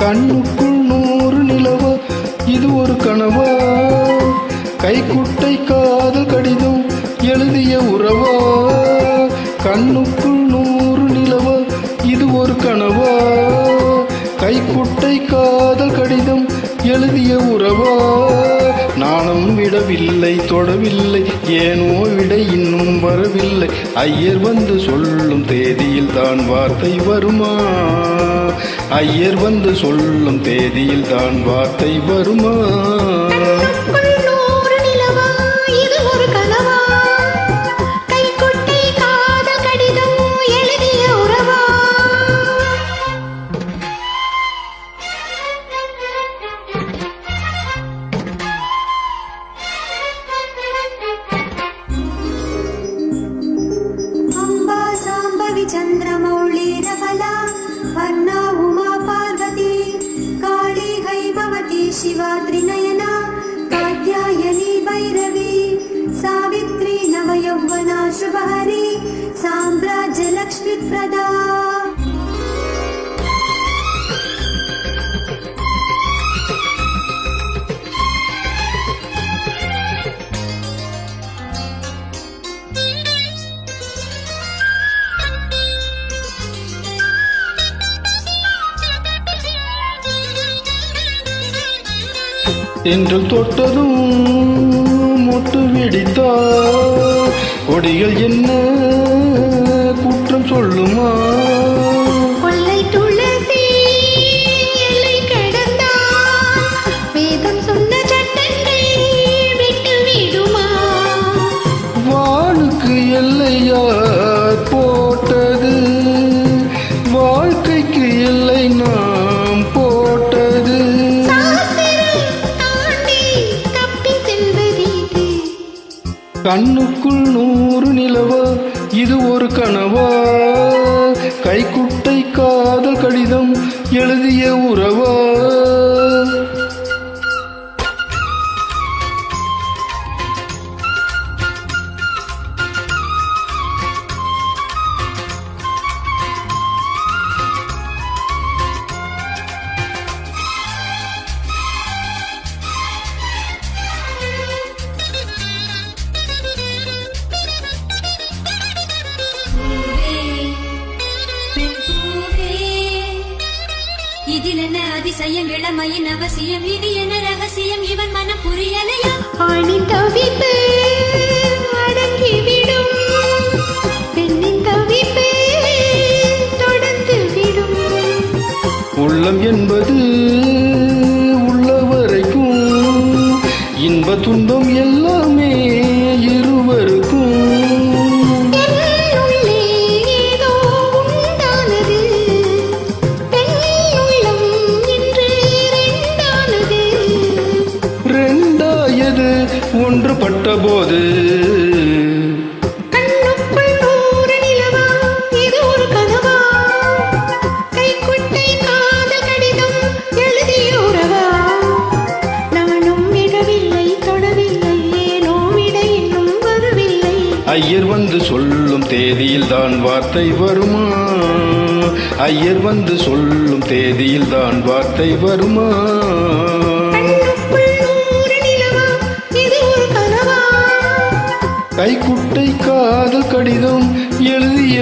கண்ணுக்குள் 100 நிலவா, இது ஒரு கனவா? கைக்குட்டை காதல் கடிதம் எழுதிய உறவா? கண்ணுக்குள் 100 நிலவா, இது ஒரு கனவா? கைக்குட்டை காதல் கடிதம் எழுதிய உறவா? நானும் விடவில்லை, தொடவில்லை, ஏனோ விடை இன்னும் வரவில்லை. ஐயர் வந்து சொல்லும் தேதியில் தான் வார்த்தை வருமா? ஐயர் வந்து சொல்லும் தேதியில் தான் வார்த்தை வருமா? चंद्रमौळीरबला वर्णा उमा पार्वती काली हैमवती शिवा त्रिनयना कात्यायनी भैरवी सावित्री नवयौवना शुभहरी साम्राज्य लक्ष्मीप्रदा. என்று தொட்டதும் மொட்டு வெடித்தார். கொடிகள் என்ன குற்றம் சொல்லுமா? கொள்ளை துளசி எல்லை கடந்தார், வேதம் சொன்ன சட்டங்கள் விட்டு விடுமா? வானுக்கு எல்லையார் போட்டது, வாழ்க்கைக்கு எல்லை நாம் போட்டது. கண்ணுக்குள் 100 நிலவா, இது ஒரு கனவா? கைக்குட்டை காதல் கடிதம் எழுதிய உறவா? இதிலென்ன அதிசயம், இளமையின் அவசியம், இது என்ன ரகசியம், இவன் மனம் புரியலையா? ஆணின் தவிப்பு அடங்கிவிடும், பெண்ணின் தவிப்பு தொடர்ந்து விடும். உள்ளம் என்பது உள்ள வரைக்கும், இன்ப துன்பம் எல்லாமே இருவருக்கும். ஒன்றுபட்ட போது கண்ணுக்குள் 100 நிலவா, இது ஒரு கனவா? கைக்குட்டை காதல் கடிதம் எழுதிய உறவா? நானும் விடவில்லை, தொடவில்லை, ஏனோ விடை இன்னும் வரவில்லை. ஐயர் வந்து சொல்லும் தேதியில் தான் வார்த்தை வருமா? ஐயர் வந்து சொல்லும் தேதியில் தான் வார்த்தை வருமா? கைக்குட்டை காதல் கடிதம் எழுதிய